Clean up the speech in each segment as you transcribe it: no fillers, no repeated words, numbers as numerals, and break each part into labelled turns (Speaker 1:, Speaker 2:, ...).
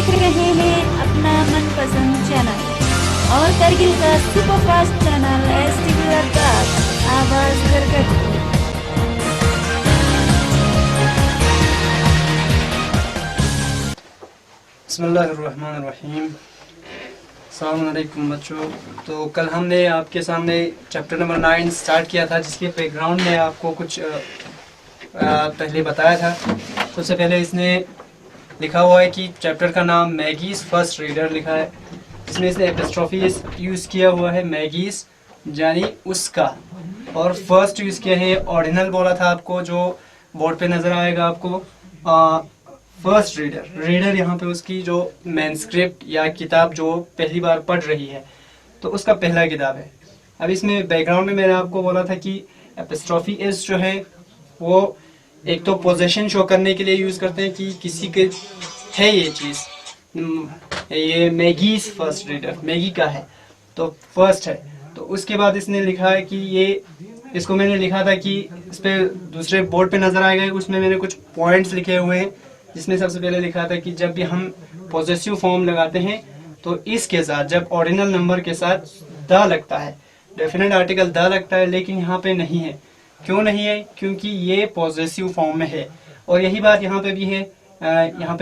Speaker 1: देख रहे हैं अपना मनपसंद चैनल और करगिल का सुपरफास्ट चैनल STV लद्दाख, आवाज करकट।
Speaker 2: बिस्मिल्लाहिर्रहमानिर्रहीम। अस्सलाम वालेकुम बच्चों। तो कल हमने आपके सामने चैप्टर नंबर 9 स्टार्ट किया था, जिसके बैकग्राउंड में आपको कुछ पहले बताया था। सबसे पहले इसने लिखा हुआ है कि चैप्टर का नाम मैगीज़ फर्स्ट रीडर लिखा है। इसमें इसने एपिस्ट्रोफी यूज़ किया हुआ है, मैगीज़ यानी उसका, और फर्स्ट यूज़ किया है ऑर्डिनल बोला था आपको, जो बोर्ड पे नज़र आएगा आपको। फर्स्ट रीडर यहाँ पे उसकी जो मैनस्क्रिप्ट या किताब जो पहली बार पढ़ रही है, तो उसका पहला किताब है। अब इसमें बैकग्राउंड में मैंने आपको बोला था कि एपिस्ट्रोफी इस जो है वो एक तो पोजीशन शो करने के लिए यूज़ करते हैं कि किसी के है ये चीज़, ये मैगीज़ फर्स्ट रीडर, मैगी का है तो फर्स्ट है। तो उसके बाद इसने लिखा है कि ये, इसको मैंने लिखा था कि इस पर दूसरे बोर्ड पे नज़र आएगा, उसमें मैंने कुछ पॉइंट्स लिखे हुए हैं, जिसमें सबसे पहले लिखा था कि जब भी हम पॉजेसिव फॉर्म लगाते हैं तो इसके साथ जब ऑर्डिनल नंबर के साथ द लगता है, डेफिनेट आर्टिकल द लगता है, लेकिन यहाँ पे नहीं है। क्यों नहीं है? क्योंकि ये पॉजेसिव फॉर्म में है। और यही बात यहाँ पे भी है, यहाँ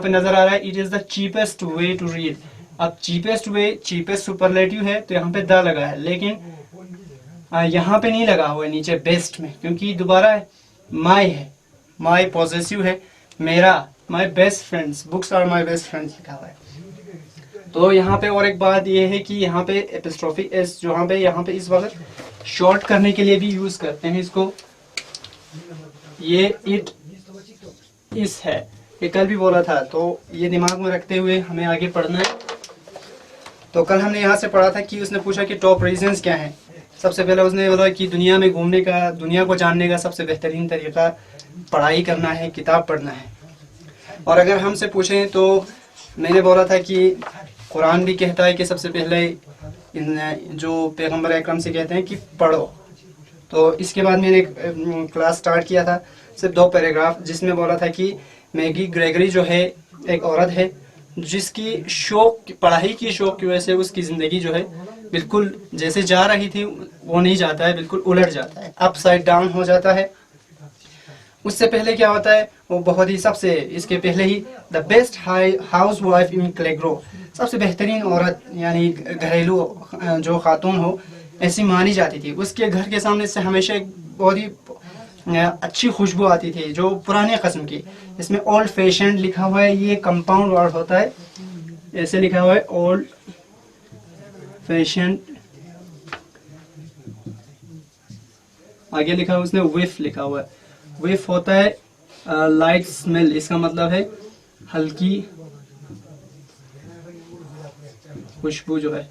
Speaker 2: पे नजर आ रहा है it is the cheapest way to read. अब चीपेस्ट वे, चीपेस्ट सुपरलेटिव है तो यहाँ पे द लगा है, लेकिन यहाँ पे नहीं लगा हुआ है नीचे बेस्ट में, क्योंकि दोबारा माई है, माई पॉजेसिव है, मेरा, my best friends, books are my best friends लिखा हुआ है। तो यहाँ पे और एक बात ये है कि यहाँ पे एपिस्ट्रोफी एस जो यहाँ पे इस वक्त शॉर्ट करने के लिए भी यूज करते हैं इसको। ये इट इस है, ये कल भी बोला था, तो ये दिमाग में रखते हुए हमें आगे पढ़ना है। तो कल हमने यहाँ से पढ़ा था कि उसने पूछा कि टॉप रीजंस क्या हैं। सबसे पहले उसने बोला कि दुनिया में घूमने का, दुनिया को जानने का सबसे बेहतरीन तरीका पढ़ाई करना है, किताब पढ़ना है। और अगर हमसे पूछें तो मैंने बोला था कि कुरान भी कहता है कि सबसे पहले जो पैगंबर अकरम से कहते हैं कि पढ़ो। तो इसके बाद मैंने क्लास स्टार्ट किया था, सिर्फ 2 पैराग्राफ, जिसमें बोला था कि मैगी ग्रेगरी जो है एक औरत है जिसकी शौक, पढ़ाई की शौक की वजह से उसकी ज़िंदगी जो है बिल्कुल जैसे जा रही थी वो नहीं जाता है, बिल्कुल उलट जाता है, अपसाइड डाउन हो जाता है। उससे पहले क्या होता है, वो बहुत ही सबसे, इसके पहले ही the best housewife in क्लेग्रो, सबसे बेहतरीन औरत यानी घरेलू जो खातून हो ऐसी मानी जाती थी। उसके घर के सामने से हमेशा एक बहुत ही अच्छी खुशबू आती थी, जो पुराने किस्म की। इसमें ओल्ड फैशन लिखा हुआ है, ये कंपाउंड वर्ड होता है, ऐसे लिखा हुआ है ओल्ड फैशन। आगे लिखा हुआ उसने विफ लिखा हुआ है, विफ होता है लाइट स्मेल, इसका मतलब है हल्की खुशबू, जो है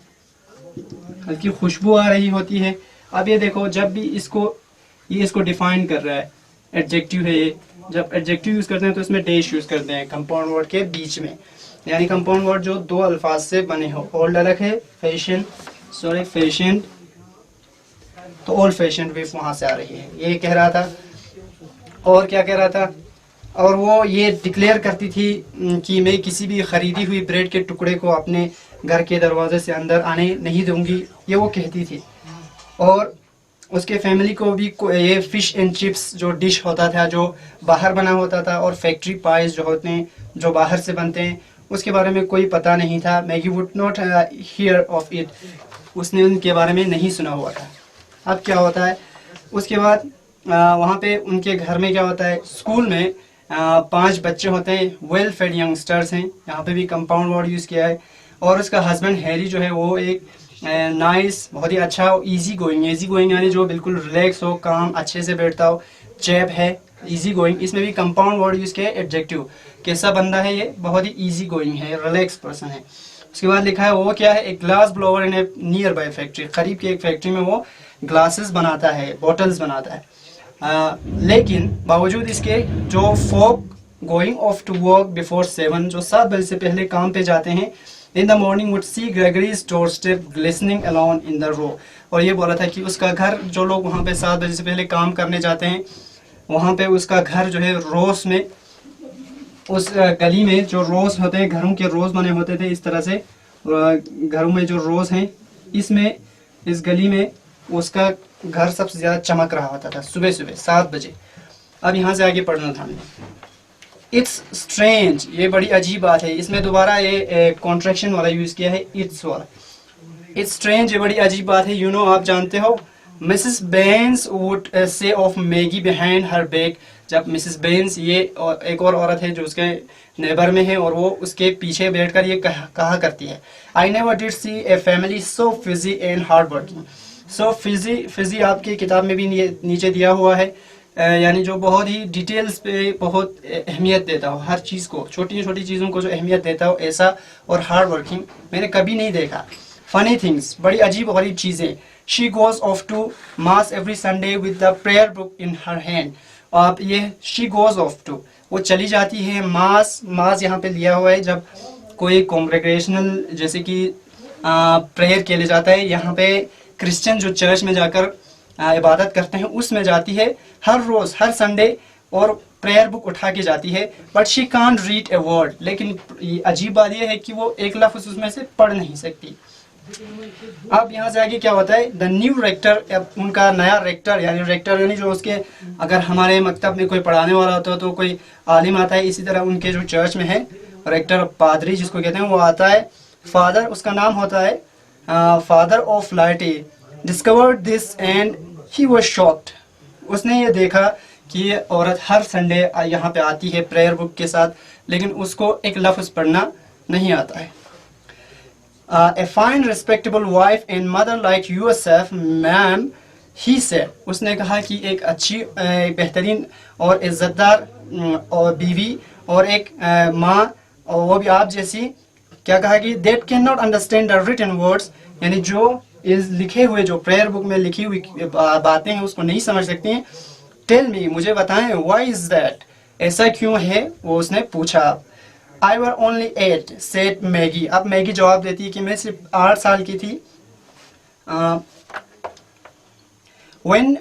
Speaker 2: हल्की खुशबू आ रही होती है। अब ये देखो, जब भी इसको डिफाइन कर रहा है, एडजेक्टिव है ये, जब एडजेक्टिव यूज करते हैं तो इसमें डैश यूज करते हैं कंपाउंड वर्ड के बीच में, यानी कंपाउंड वर्ड जो 2 अल्फाज से बने हो। ओल्ड अलग है, फैशन, सॉरी फैशन, तो ओल्ड फैशन विफ वहां से आ रही है, ये कह रहा था। और क्या कह रहा था, और वो ये डिक्लेयर करती थी कि मैं किसी भी खरीदी हुई ब्रेड के टुकड़े को अपने घर के दरवाजे से अंदर आने नहीं दूंगी, ये वो कहती थी। और उसके फैमिली को भी ये फिश एंड चिप्स जो डिश होता था, जो बाहर बना होता था, और फैक्ट्री पाइज जो होते हैं जो बाहर से बनते हैं, उसके बारे में कोई पता नहीं था। Maggi would not here of it, उसने उनके बारे में नहीं सुना हुआ था। अब क्या होता है, उसके बाद वहाँ पे उनके घर में क्या होता है, स्कूल में 5 बच्चे होते हैं, वेल फेड यंगस्टर्स हैं, यहाँ पे भी कंपाउंड वर्ड यूज़ किया है। और उसका हस्बैंड हैरी जो है वो एक नाइस, बहुत ही अच्छा, इजी गोइंग यानी जो बिल्कुल रिलैक्स हो, काम अच्छे से बैठता हो, चैप है, इजी गोइंग। इसमें भी कंपाउंड वर्ड यूज़ किया है, एडजेक्टिव, कैसा बंदा है ये, बहुत ही इजी गोइंग है, रिलैक्स पर्सन है। उसके बाद लिखा है वो क्या है, एक glass blower in A near by factory, करीब की एक फैक्ट्री में वो ग्लासेस बनाता है, बॉटल्स बनाता है। लेकिन बावजूद इसके जो folk going off to work before 7, जो 7 बजे से पहले काम पे जाते हैं, in the morning would see Gregory's doorstep glistening alone in the row. और ये बोला था कि उसका घर, जो लोग वहाँ पे 7 बजे से पहले काम करने जाते हैं, वहाँ पे उसका घर जो है रोज में उस गली में जो रोज होते हैं, घरों के रोज बने होते थे इस तरह से, घरों में जो रोज हैं, इसमें इस गली में उसका घर सबसे ज्यादा चमक रहा होता था सुबह सुबह 7 बजे। अब यहाँ से आगे पढ़ना था हमने। इट्स स्ट्रेंज, ये बड़ी अजीब बात है, इसमें दोबारा ये कॉन्ट्रैक्शन वाला यूज किया है, इट्स वाला। इट्स स्ट्रेंज, ये बड़ी अजीब बात है। यू नो, आप जानते हो, Mrs Bains would say of Maggie behind her back. जब मिसेस बेंस, ये एक और औरत है जो उसके नेबर में है, और वो उसके पीछे बैठकर ये कहा करती है, I never did see a family so fizzy and hard working. So fizzy आपकी किताब में भी नीचे दिया हुआ है, यानी जो बहुत ही डिटेल्स पे बहुत अहमियत देता हो, हर चीज़ को, छोटी छोटी चीज़ों को जो अहमियत देता हो, ऐसा और हार्ड वर्किंग मैंने कभी नहीं देखा। फनी थिंग्स, बड़ी अजीब गरीब चीज़ें। She goes off to mass every Sunday with the prayer book in her hand. आप ये शी गोज ऑफ टू, वो चली जाती है मास, मास यहाँ पे लिया हुआ है जब कोई कॉन्ग्रेगेशनल जैसे कि प्रेयर के लिए जाता है, यहाँ पे क्रिश्चियन जो चर्च में जाकर इबादत करते हैं उसमें जाती है हर रोज, हर संडे, और प्रेयर बुक उठा के जाती है। But she can't read a word, लेकिन अजीब बात यह है कि वो एक लफ्ज उसमें से पढ़ नहीं सकती। अब यहाँ से आगे क्या होता है, द न्यू रेक्टर, उनका नया रेक्टर, यानी रेक्टर यानी जो उसके, अगर हमारे मकतब में कोई पढ़ाने वाला होता है तो कोई आलिम आता है, इसी तरह उनके जो चर्च में है रेक्टर, पादरी जिसको कहते हैं, वो आता है। फादर, उसका नाम होता है फादर ऑफ लाइटी, discovered this and he was shocked. उसने ये देखा कि ये औरत हर संडे यहाँ पे आती है प्रेयर बुक के साथ, लेकिन उसको एक लफ्ज पढ़ना नहीं आता है। A fine respectable wife and mother like yourself, ma'am, he said. उसने कहा कि एक अच्छी, बेहतरीन और इज्जतदार और बीवी और एक माँ, और वो भी आप जैसी, क्या कहा कि that cannot understand the written words, यानी जो इस लिखे हुए, जो प्रेयर बुक में लिखी हुई बातें हैं उसको नहीं समझ सकती हैं। Tell me, मुझे बताएं, why is that? ऐसा क्यों है, वो उसने पूछा। I were only 8, said Maggie. अब मैगी जवाब देती है कि मैं सिर्फ 8 साल की थी। When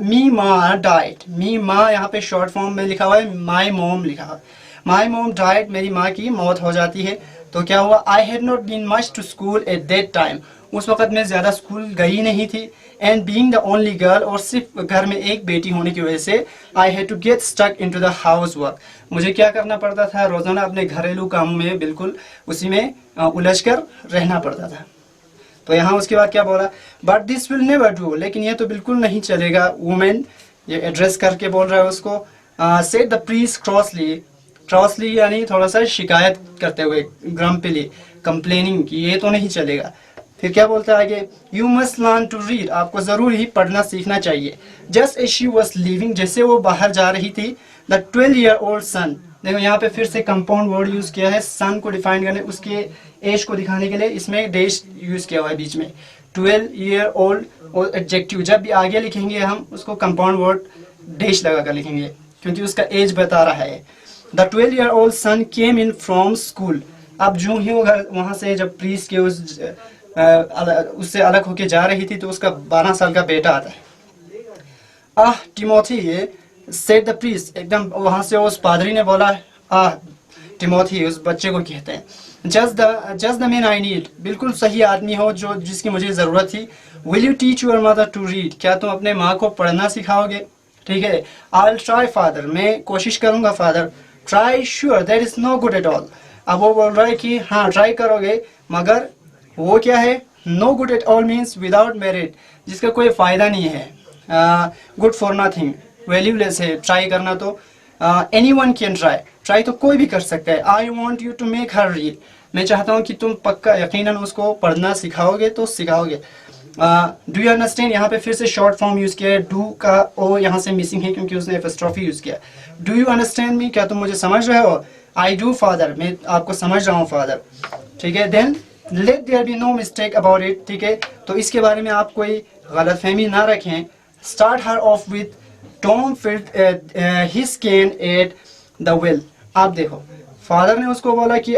Speaker 2: me ma died, me ma यहाँ पे शॉर्ट फॉर्म में लिखा हुआ है, my mom लिखा हुआ है। My mom died, मेरी माँ की मौत हो जाती है। तो क्या हुआ, I had not been much to school at that time. उस वक़्त मैं ज़्यादा स्कूल गई नहीं थी। And being the only girl, और सिर्फ घर में एक बेटी होने की वजह से, I had to get stuck into the housework. मुझे क्या करना पड़ता था, रोज़ाना अपने घरेलू कामों में बिल्कुल उसी में उलझकर रहना पड़ता था। तो यहाँ उसके बाद क्या बोला, but this will never do, लेकिन ये तो बिल्कुल नहीं चलेगा। वुमेन, ये एड्रेस करके बोल रहा है उसको। सेड द प्रीस्ट क्रॉसली, क्रॉसली यानी थोड़ा सा शिकायत करते हुए, ग्रम्पली, कंप्लेनिंग कि ये तो नहीं चलेगा। फिर क्या बोलता है आगे, you must learn to read, आपको जरूर ही पढ़ना सीखना चाहिए। Just as she was living, जैसे वो बाहर जा रही थी, द 12-year-old सन, देखो यहाँ पे फिर से कंपाउंड वर्ड यूज किया है, सन को डिफाइन करने, उसके एज को दिखाने के लिए इसमें डेश यूज किया हुआ है बीच में। 12-year-old और एडजेक्टिव जब भी आगे लिखेंगे हम उसको कंपाउंड वर्ड डेश लगा कर लिखेंगे, क्योंकि उसका एज बता रहा है। The 12-year-old son came in from school, अब जो ही वो वहाँ से जब प्रीस्ट के उससे अलग होके जा रही थी तो उसका 12 साल का बेटा आता है। टिमोथी, सेड द प्रीस्ट, एकदम वहां से उस पादरी ने बोला, टिमोथी, उस बच्चे को कहते हैं, just the man I need, बिल्कुल सही आदमी हो जो जिसकी मुझे जरूरत थी। Will you teach your mother to read, क्या तुम अपने माँ को पढ़ना सिखाओगे? ठीक है। आई विल ट्राई फादर, मैं कोशिश करूंगा father. Try sure that is no good at all, अब वो बोल रहा है कि हाँ ट्राई करोगे, मगर वो क्या है, no good at all means without merit, जिसका कोई फायदा नहीं है, गुड फॉर नथिंग, वैल्यूलेस है ट्राई करना। तो एनीवन कैन ट्राई, ट्राई तो कोई भी कर सकता है। I want you to make her read, मैं चाहता हूँ कि तुम पक्का यकीनन उसको पढ़ना सिखाओगे तो सिखाओगे। डू यू अंडरस्टैंड, यहाँ पे फिर से शॉर्ट फॉर्म यूज किया है, डू का ओ यहाँ से मिसिंग है क्योंकि उसने एपोस्ट्रोफी यूज किया। डू यू अंडरस्टैंड मी, क्या तुम मुझे समझ रहे हो? आई डू फादर, मैं आपको समझ रहा हूँ फादर। ठीक है। Then let there be no mistake about it, ठीक है, तो इसके बारे में आप कोई गलतफहमी ना रखें। Start her of with Tom field his can at the well, आप देखो फादर ने उसको बोला कि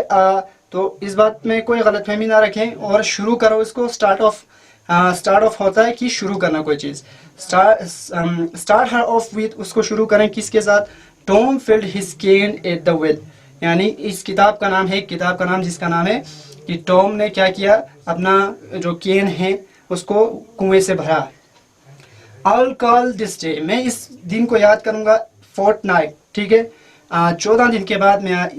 Speaker 2: तो इस बात में कोई गलतफहमी ना रखें और शुरू करो इसको। स्टार्ट ऑफ होता है कि शुरू करना कोई चीज़। स्टार्ट हर ऑफ विद, उसको शुरू करें किसके साथ? Tom field his can at the well, यानी इस किताब का नाम है, किताब का नाम जिसका नाम है कि टॉम ने क्या किया, अपना जो केन है उसको कुएं से भरा। I'll call this day, मैं इस दिन को याद करूंगा fortnight, ठीक है, 14 दिन के बाद मैं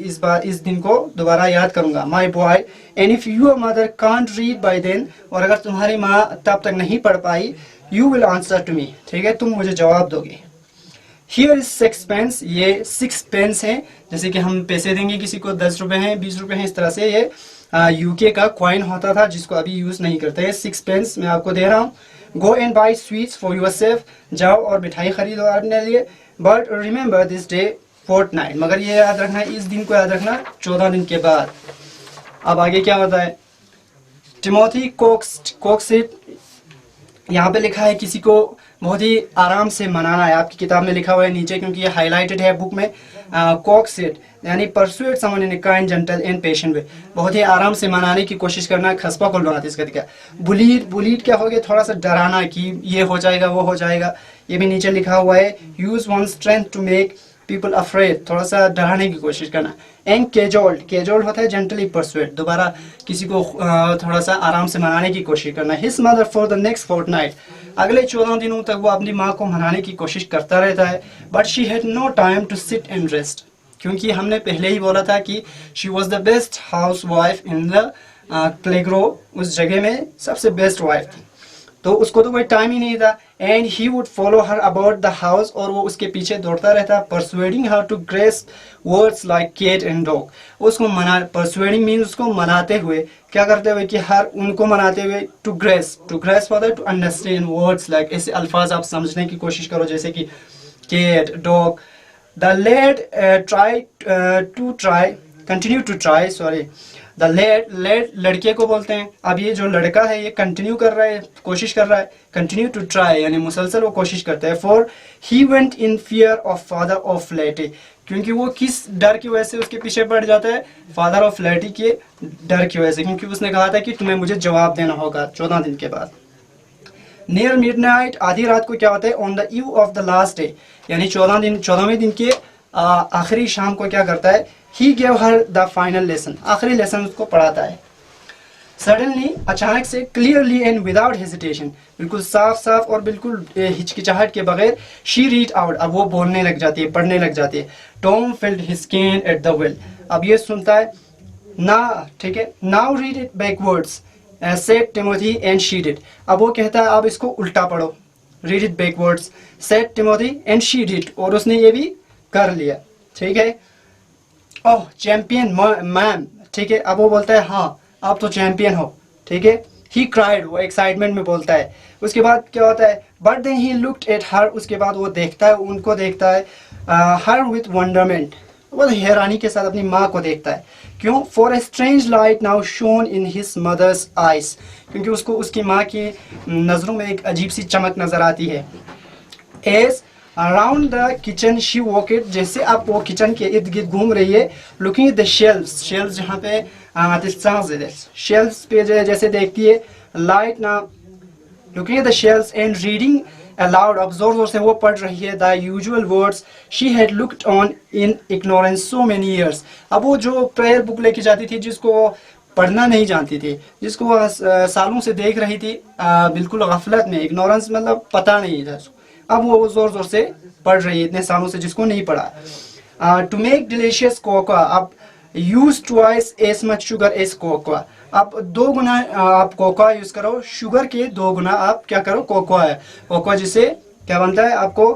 Speaker 2: इस दिन को दोबारा याद करूंगा। My boy, and if your mother can't read by then, और अगर तुम्हारी माँ तब तक नहीं पढ़ पाई, you will answer to me, ठीक है, तुम मुझे जवाब दोगे। Here is 6 pence, ये 6 pence है, जैसे कि हम पैसे देंगे किसी को, 10 रुपए हैं, 20 रुपए हैं, इस तरह से ये यूके का कॉइन होता था जिसको अभी यूज नहीं करते हैं। 6 pence मैं आपको दे रहा हूँ। Go and buy sweets for yourself, जाओ और मिठाई खरीदो अपने लिए। But remember this day fortnight, मगर ये याद रखना, इस दिन को याद रखना 14 दिन के बाद। अब आगे क्या होता है, टिमोथी कोक्सिट, यहाँ पे लिखा है किसी को बहुत ही आराम से मनाना है, आपकी किताब में लिखा हुआ है नीचे क्योंकि ये हाईलाइटेड है बुक में। कोक्सिट यानी persuade someone in kind gentle and patient way, बहुत ही आराम से मनाने की कोशिश करना, खस्पा को लगाते इसका क्या। बुलीड क्या हो गया, थोड़ा सा डराना कि ये हो जाएगा वो हो जाएगा, ये भी नीचे लिखा हुआ है। Use one strength to make people afraid, थोड़ा सा डराने की कोशिश करना। एंड केजोल्ड होता है जेंटली परसुएट, दोबारा किसी को थोड़ा सा आराम से मनाने की कोशिश करना। His mother for the next fortnight, अगले 14 दिनों तक वो अपनी माँ को मनाने की कोशिश करता रहता है। But she had no time to sit and rest, क्योंकि हमने पहले ही बोला था कि she was the best housewife in the प्लेग्रो, उस जगह में सबसे बेस्ट वाइफ थी, तो उसको तो कोई टाइम ही नहीं था। And he would follow her about the house, और वो उसके पीछे दौड़ता रहता, persuading her to grace words like cat and dog, उसको मना, परसुएडिंग मीन्स उसको मनाते हुए, क्या करते हुए कि हर उनको मनाते हुए, टू ग्रेस होता है टू अंडरस्टैंड वर्ड्स लाइक, ऐसे अल्फाज आप समझने की कोशिश करो जैसे कि cat dog. The lad continue to try, sorry, the lad लड़के को बोलते हैं। अब ये जो लड़का है ये कंटिन्यू कर रहा है, कोशिश कर रहा है, कंटिन्यू टू ट्राई यानी मुसलसल वो कोशिश करता है। For he went in fear of father of लेटी, क्योंकि वो किस डर की वजह से उसके पीछे पड़ जाता है, फादर ऑफ लेटी के डर की वजह से, क्योंकि उसने कहा था कि तुम्हें मुझे जवाब देना होगा 14 दिन के बाद। नियर मिडनाइट, आधी रात को क्या होता है, on the eve of the last day, यानी 14वें दिन के आखिरी शाम को क्या करता है, he gave her the final lesson, आखिरी लेसन उसको पढ़ाता है। सडनली, अचानक से, क्लियरली एंड विदाउट हेजिटेशन, बिल्कुल साफ साफ और बिल्कुल हिचकिचाहट के बगैर, शी रीड आउट, अब वो बोलने लग जाती है, पढ़ने लग जाती है। Tom felt his can at the well, अब ये सुनता है ना, ठीक है, now read it backwards said Timothy and she did, अब वो कहता है अब इसको उल्टा पढ़ो, read it backwards said Timothy and she did, और उसने ये भी कर लिया, ठीक है। ओह चैंपियन मैम, ठीक है, अब वो बोलता है हाँ आप तो चैंपियन हो, ठीक है। ही क्राइड, वो एक्साइटमेंट में बोलता है। उसके बाद क्या होता है, but then he looked at her, उसके बाद वो देखता है, उनको देखता है, हर विथ वंडरमेंट, वो हैरानी के साथ अपनी माँ को देखता है। क्यों, for a strange light now shone in his mother's eyes, क्योंकि उसको उसकी माँ की नज़रों में एक अजीब सी चमक नजर आती है। As around the kitchen she walked, जैसे आप वो किचन के इर्द गिर्द घूम रही है, लुकिंग एट द शेल्फ्स जहाँ पे शेल्फ्स पे जैसे देखती है, लाइट ना, looking at the shelves and reading aloud, अब जोर जोर से वो पढ़ रही है, the usual words she had looked on in ignorance so many years, अब वो जो प्रेयर बुक लेके जाती थी जिसको वो पढ़ना नहीं जानती थी, जिसको वह सालों से देख रही थी, बिल्कुल गफलत में, इग्नोरेंस मतलब पता नहीं था, अब वो जोर जोर से पढ़ रही है इतने सालों से जिसको नहीं पढ़ा। टू मेक डिलीशियस कोकोआ, अब use twice as much sugar as cocoa, आप 2 गुना आप कोकोआ यूज करो, शुगर के 2 गुना आप क्या करो, कोकोआ है, कोकोआ जिससे क्या बनता है, आपको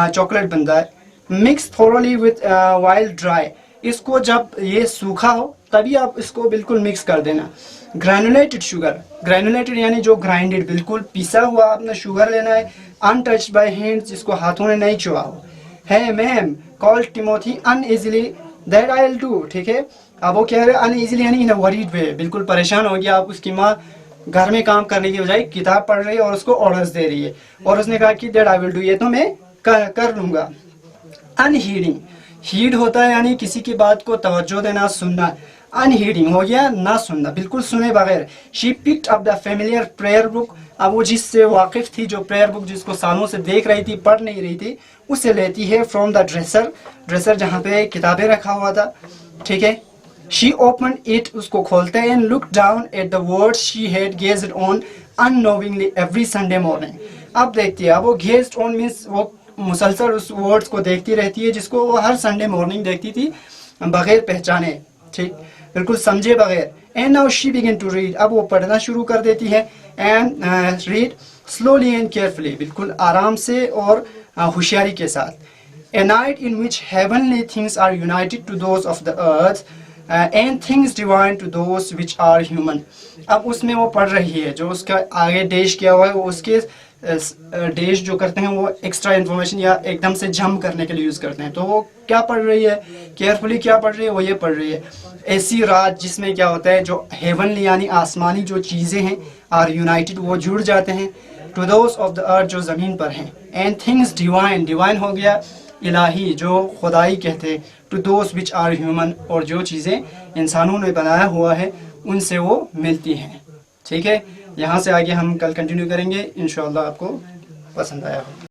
Speaker 2: चॉकलेट बनता है। Mix thoroughly with wild dry, इसको जब ये सूखा हो तभी आप इसको बिल्कुल मिक्स कर देना। ग्रैनुलेटेड शुगर, ग्रैनुलेटेड यानी जो ग्राइंडेड, बिल्कुल पिसा हुआ आपने शुगर लेना है, अनटच्ड बाय हैंड्स, जिसको हाथों ने नहीं छुआ हो। है ma'am, called Timothy uneasily that I will do, ठीक है, अब वो कह रहे हैं अनइजीली यानी इन अ वरीड वे, बिल्कुल परेशान हो गया। आप उसकी माँ घर में काम करने की बजाय किताब पढ़ रही है और उसको ऑर्डर्स दे रही है, और उसने कहा कि दैट आई विल डू, ये तो मैं कर लूंगा। अनहीडिंग, हीड होता है यानी किसी की बात को तवज्जो देना, सुनना, अनहीडिंग हो गया ना सुनना, बिल्कुल सुने बगैर। She picked up the familiar prayer book, अब वो जिससे वाकिफ थी, जो प्रेयर बुक जिसको सालों से देख रही थी, पढ़ नहीं रही थी, उसे लेती है फ्रॉम द ड्रेसर जहाँ पे किताबें रखा हुआ था। ठीक है। शी ओपन इट, उसको खोलते हैं, and look down at the words she had gazed on unknowingly every Sunday morning. अब देखती है, अब वो गेज्ड ऑन मीन्स वो मुसलसल उस वर्ड्स को देखती रहती है जिसको वो हर संडे मॉर्निंग देखती थी बगैर पहचाने, ठीक, बिल्कुल समझे बगैर। And now she begin to read, अब वो पढ़ना शुरू कर देती है। And read slowly and carefully, बिल्कुल आराम से और होशियारी के साथ। A night in which heavenly things are united to those of the earth and things divine to those which are human। अब उसमें वो पढ़ रही है, जो उसका आगे डेश किया हुआ है वो उसके डेश जो करते हैं वो एक्स्ट्रा इन्फॉर्मेशन या एकदम से जंप करने के लिए यूज़ करते हैं। तो वो क्या पढ़ रही है, केयरफुली क्या पढ़ रही है, वो ये पढ़ रही है, ऐसी रात जिसमें क्या होता है, जो हेवनली यानी आसमानी जो चीज़ें हैं आर यूनाइटेड, वो जुड़ जाते हैं, to those of the earth जो ज़मीन पर हैं, एंड थिंग्स डिवाइन, डिवाइन हो गया इलाही जो खुदाई कहते हैं, to those which are human, और जो चीज़ें इंसानों ने बनाया हुआ है उनसे वो मिलती हैं। ठीक है, यहाँ से आगे हम कल कंटिन्यू करेंगे, इंशाअल्लाह आपको पसंद आया हो।